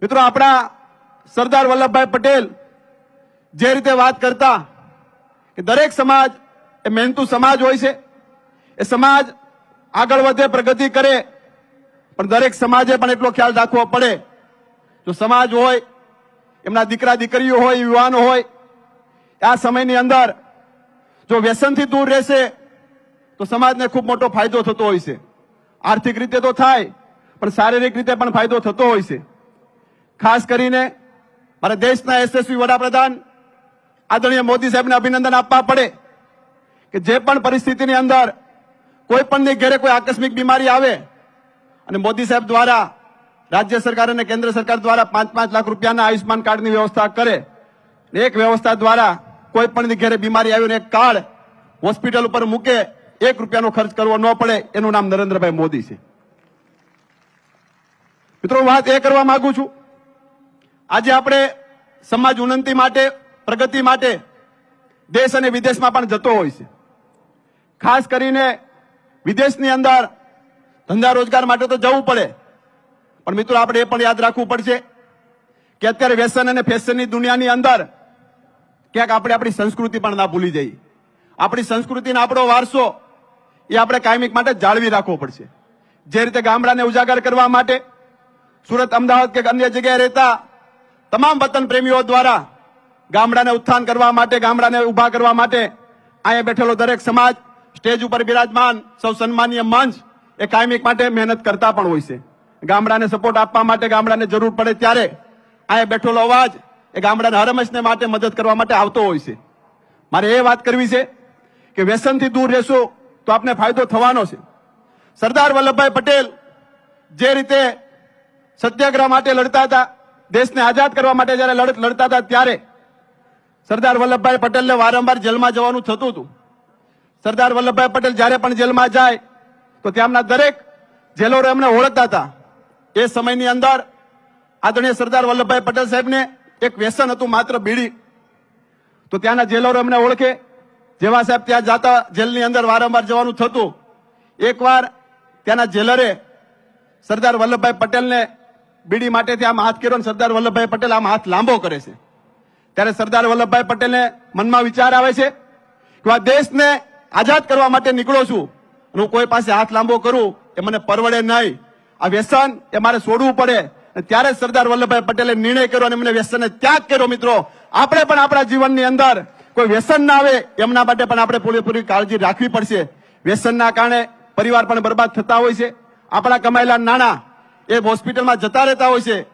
મિત્રો, આપણા સરદાર વલ્લભભાઈ પટેલ જે રીતે વાત કરતા કે દરેક સમાજ એ મહેનતુ સમાજ હોય છે, એ સમાજ આગળ વધે, પ્રગતિ કરે, પણ દરેક સમાજે પણ એટલો ખ્યાલ રાખવો પડે. જો સમાજ હોય, એમના દીકરા દીકરીઓ હોય, યુવાનો હોય, આ સમયની અંદર જો વ્યસનથી દૂર રહેશે તો સમાજને ખૂબ મોટો ફાયદો થતો હોય છે. આર્થિક રીતે તો થાય, પણ શારીરિક રીતે પણ ફાયદો થતો હોય છે. ખાસ કરીને મારા દેશના યશસ્વી વડાપ્રધાન આદરણીય મોદી સાહેબને અભિનંદન આપવા પડે કે જે પણ પરિસ્થિતિની અંદર કોઈ પણની ઘરે કોઈ આકસ્મિક બીમારી આવે અને મોદી સાહેબ દ્વારા રાજ્ય સરકાર અને કેન્દ્ર સરકાર દ્વારા 5-5 લાખ રૂપિયાના આયુષ્માન કાર્ડની વ્યવસ્થા કરે. એક વ્યવસ્થા દ્વારા કોઈ પણની ઘરે બીમારી આવી અને એક કાર્ડ હોસ્પિટલ ઉપર મૂકે, 1 રૂપિયાનો ખર્ચ કરવો ન પડે. એનું નામ નરેન્દ્રભાઈ મોદી છે. મિત્રો, વાત એ કરવા માંગુ છું, આજે આપણે સમાજ ઉન્નતિ માટે, પ્રગતિ માટે દેશ અને વિદેશમાં પણ જતો હોય છે. ખાસ કરીને વિદેશની અંદર ધંધા રોજગાર માટે તો જવું પડે, પણ મિત્રો આપણે એ પણ યાદ રાખવું પડશે કે અત્યારે વ્યસન અને ફેશનની દુનિયાની અંદર ક્યાંક આપણે આપણી સંસ્કૃતિ પણ ના ભૂલી જઈએ. આપણી સંસ્કૃતિનો આપણો વારસો એ આપણે કાયમિક માટે જાળવી રાખવો પડશે. જે રીતે ગામડાને ઉજાગર કરવા માટે સુરત, અમદાવાદ કે અન્ય જગ્યાએ રહેતા તમામ વતન પ્રેમીઓ દ્વારા ગામડાને ઉત્થાન કરવા માટે, ગામડાને ઉભા કરવા માટે અહીંયા બેઠેલો દરેક સમાજ, સ્ટેજ ઉપર બિરાજમાન સૌ સન્માનીય મંચ એ કાયમિક માટે મહેનત કરતા પણ હોય છે. ગામડાને સપોર્ટ આપવા માટે, ગામડાને જરૂર પડે ત્યારે અહીંયા બેઠેલો અવાજ એ ગામડાના હરહંમેશને માટે મદદ કરવા માટે આવતો હોય છે. મારે એ વાત કરવી છે કે વ્યસનથી દૂર રહેશો તો આપને ફાયદો થવાનો છે. સરદાર વલ્લભભાઈ પટેલ જે રીતે સત્યાગ્રહ માટે લડતા હતા, દેશને આઝાદ કરવા માટે જયારે લડતા હતા, ત્યારે સરદાર વલ્લભભાઈ પટેલને વારંવાર જેલમાં જવાનું થતું હતું. સરદાર વલ્લભભાઈ પટેલ જયારે પણ જેલમાં જાય તો ત્યાંના દરેક જેલરો એમને ઓળખતા હતા. એ સમયની અંદર આદરણીય સરદાર વલ્લભભાઈ પટેલ સાહેબને એક વ્યસન હતું, માત્ર બીડી. તો ત્યાંના જેલરો એમને ઓળખે. જેવા સાહેબ ત્યાં જાતા, જેલની અંદર વારંવાર જવાનું થતું. એકવાર ત્યાંના જેલરે સરદાર વલ્લભભાઈ પટેલને બીડી માટે આમ હાથ કર્યો અને સરદાર વલ્લભભાઈ પટેલ આમ હાથ લાંબો કરે છે. ત્યારે સરદાર વલ્લભભાઈ પટેલને મનમાં વિચાર આવે છે કે આ દેશને આઝાદ કરવા માટે નીકળો છું, હું કોઈ પાસે હાથ લાંબો કરું એ મને પરવડે નહીં. આ વ્યસન એ મારે છોડવું પડે. ત્યારે સરદાર વલ્લભભાઈ પટેલે નિર્ણય કર્યો અને એમને વ્યસનને ત્યાગ કર્યો. મિત્રો, આપણે પણ આપણા જીવનની અંદર કોઈ વ્યસન ના આવે એમના માટે પણ આપણે પૂરેપૂરી કાળજી રાખવી પડશે. વ્યસનના કારણે પરિવાર પણ બરબાદ થતા હોય છે. આપણા કમાયેલા નાણાં એ હોસ્પિટલમાં જતા રહેતા હોય છે.